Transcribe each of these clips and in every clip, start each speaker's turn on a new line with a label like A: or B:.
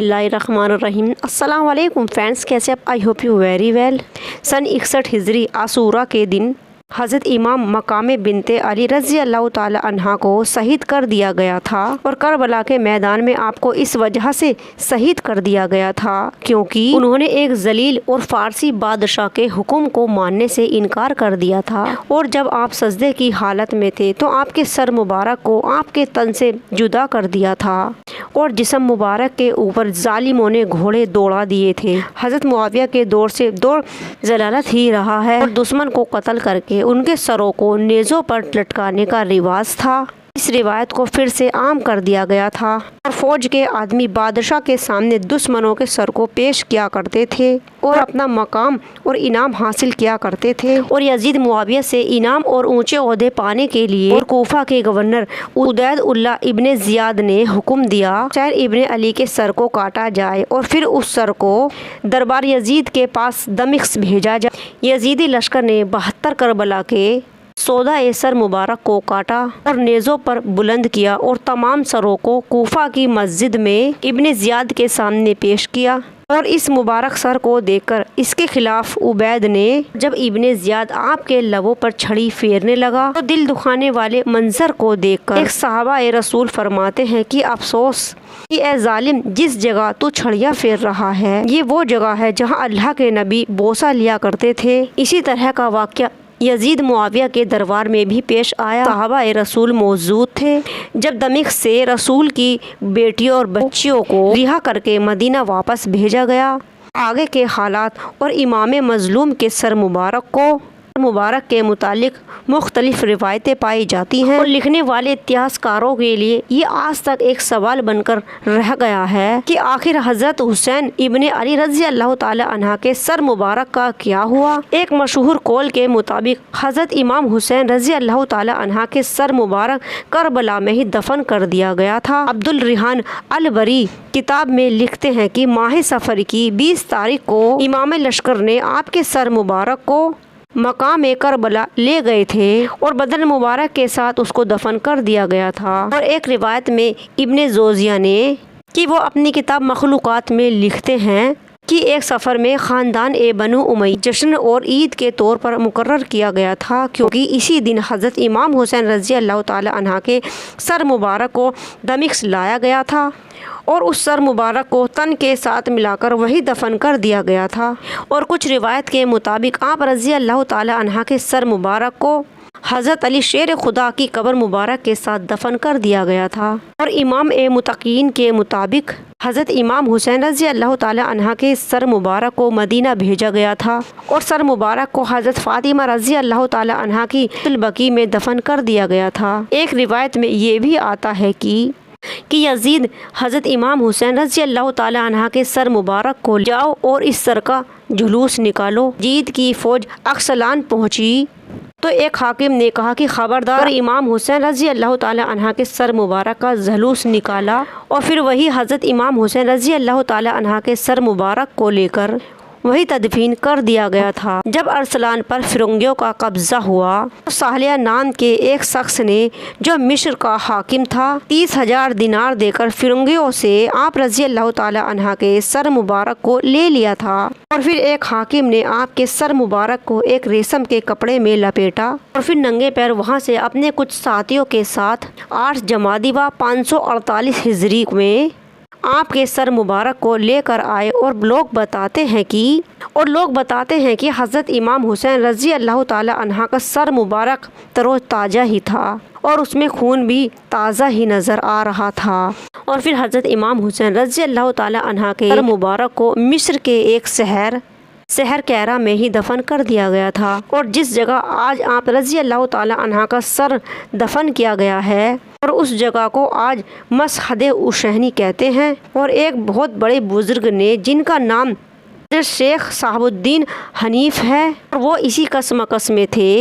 A: बिस्मिल्लाहिर्रहमानिर्रहीम। अस्सलाम वालेकुम फ्रेंड्स, कैसे आप? I hope you very well. सन 61 हिजरी आशूरा के दिन हज़रत इमाम मकाम बिनते अली रज़ी अल्लाह ताला अन्हा को शहीद कर दिया गया था और करबला के मैदान में आपको इस वजह से शहीद कर दिया गया था क्योंकि उन्होंने एक जलील और फारसी बादशाह के हुक्म को मानने से इनकार कर दिया था। और जब आप सजदे की हालत में थे तो आपके सर मुबारक को आपके तन से जुदा कर दिया था और जिस्म मुबारक के ऊपर जालिमों ने घोड़े दौड़ा दिए थे। हज़रत मुआविया के दौर से दौर जलालत ही रहा है और दुश्मन को कत्ल करके उनके सरों को नेज़ों पर लटकाने का रिवाज था। इस रिवायत को फिर से आम कर दिया गया था और फौज के आदमी बादशाह के सामने दुश्मनों के सर को पेश किया करते थे और अपना मकाम और इनाम हासिल किया करते थे। और यजीद मुआविया से इनाम और ऊंचे ओहदे पाने के लिए और कूफा के गवर्नर उदैद उल्लाह इब्ने जियाद ने हुक्म दिया हुसैन इब्ने अली के सर को काटा जाए और फिर उस सर को दरबार यजीद के पास दमिश्क भेजा जाए। यजीदी लश्कर ने 72 करबला के 14 सर मुबारक को काटा और नेज़ों पर बुलंद किया और तमाम सरों को कूफा की मस्जिद में इब्ने जियाद के सामने पेश किया। और इस मुबारक सर को देखकर इसके खिलाफ उबैद ने जब इब्ने जियाद आपके लबों पर छड़ी फेरने लगा तो दिल दुखाने वाले मंजर को देखकर एक सहाबा ए रसूल फरमाते हैं कि अफसोस कि ए जालिम, जिस जगह तू छड़ियाँ फेर रहा है ये वो जगह है जहाँ अल्लाह के नबी बोसा लिया करते थे। इसी तरह का वाक़या यजीद मुआविया के दरबार में भी पेश आया। सहाबा ए रसूल मौजूद थे जब दमिश्क से रसूल की बेटियों और बच्चियों को रिहा करके मदीना वापस भेजा गया। आगे के हालात और इमाम मजलूम के सर मुबारक के मुतालिक मुख्तलिफ रिवायतें पाई जाती हैं और लिखने वाले इतिहासकारों के लिए ये आज तक एक सवाल बनकर रह गया है कि आखिर हज़रत हुसैन इब्ने अली रज़ी अल्लाह ताला अन्हा के सर मुबारक का क्या हुआ। एक मशहूर कौल के मुताबिक हज़रत इमाम हुसैन रज़ी अल्लाह ताला अन्हा के सर मुबारक करबला में ही दफन कर दिया गया था। अब्दुल रिहान अल बरी किताब में लिखते हैं कि माह सफ़र की 20 तारीख को इमाम लश्कर ने आपके सर मुबारक को मकाम करबला ले गए थे और बदन मुबारक के साथ उसको दफन कर दिया गया था। और एक रिवायत में इब्ने जोजिया ने कि वो अपनी किताब मखलूक़ात में लिखते हैं कि एक सफ़र में ख़ानदान ए बनु उमैया जश्न और ईद के तौर पर मुकर्रर किया गया था क्योंकि इसी दिन हज़रत इमाम हुसैन रज़ी अल्लाह ताला अन्हा के सर मुबारक को दमिश्क लाया गया था और उस सर मुबारक को तन के साथ मिलाकर वही दफन कर दिया गया था। और कुछ रिवायत के मुताबिक आप रज़ी अल्लाह ताला अन्हा के सर मुबारक को हज़रत अली शेर खुदा की कब्र मुबारक के साथ दफन कर दिया गया था। और इमाम ए मुतकीन के मुताबिक हज़रत इमाम हुसैन रज़ी अल्लाह ताला अन्हा के सर मुबारक को मदीना भेजा गया था और सर मुबारक को हज़रत फ़ातिमा रज़ी अल्लाह ताला अन्हा की बकी में दफन कर दिया गया था। एक रिवायत में ये भी आता है कि यजीद हज़रत इमाम हुसैन रज़ी अल्लाह ताला अन्हा के सर मुबारक को जाओ और इस सर का जुलूस निकालो। यजीद की फ़ौज अक्सलान पहुंची तो एक हाकिम ने कहा कि खबरदार, इमाम हुसैन रज़ी अल्लाह ताला अन्हा के सर मुबारक का जुलूस निकाला और फिर वही हज़रत इमाम हुसैन रज़ी अल्लाह ताला अन्हा के सर मुबारक को लेकर वही तदफीन कर दिया गया था। जब अरसलान पर फिरंगियों का कब्जा हुआ तो साहलिया नाम के एक शख्स ने जो मिस्र का हाकिम था 30,000 दिनार देकर फिरंगियों से आप रज़ी अल्लाह ताला अन्हा के सर मुबारक को ले लिया था। और फिर एक हाकिम ने आपके सर मुबारक को एक रेशम के कपड़े में लपेटा और फिर नंगे पैर वहाँ से अपने कुछ साथियों के साथ 8 जमादिवा 548 हिजरी में आपके सर मुबारक को लेकर आए। और लोग बताते हैं कि हज़रत इमाम हुसैन रज़ी अल्लाह ताला अन्हा का सर मुबारक तरोज ताज़ा ही था और उसमें खून भी ताज़ा ही नज़र आ रहा था। और फिर हज़रत इमाम हुसैन रज़ी अल्लाह ताला अन्हा के सर मुबारक को मिस्र के एक शहर कैरा में ही दफन कर दिया गया था। और जिस जगह आज आप रज़ी अल्लाह ताला अन्हा का सर दफन किया गया है और उस जगह को आज मसहद उशहनी कहते हैं। और एक बहुत बड़े बुजुर्ग ने जिनका नाम शेख साहबुद्दीन हनीफ है और वो इसी कसमकस में थे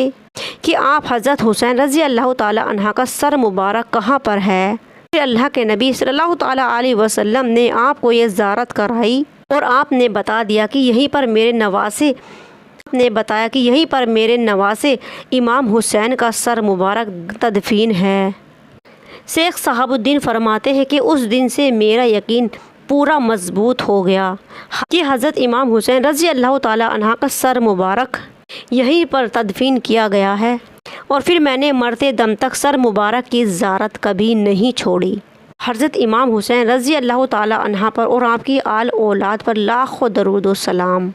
A: कि आप हज़रत हुसैन रज़ी अल्लाह ताला अन्हा का सर मुबारक कहाँ पर है। फिर अल्लाह के नबी सल्लल्लाहु ताला अलैहि वसल्लम ने आपको ये ज़ियारत कराई और आपने बता दिया कि यहीं पर मेरे नवासे इमाम हुसैन का सर मुबारक तदफीन है। शेख साहबुद्दीन फरमाते हैं कि उस दिन से मेरा यकीन پورا مضبوط ہو گیا کہ حضرت امام حسین رضی اللہ تعالیٰ عنہ کا سر مبارک یہیں پر تدفین کیا گیا ہے، اور پھر میں نے مرتے دم تک سر مبارک کی زیارت کبھی نہیں چھوڑی۔ حضرت امام حسین رضی اللہ تعالیٰ عنہ پر اور آپ کی آل اولاد پر لاکھوں درود و سلام۔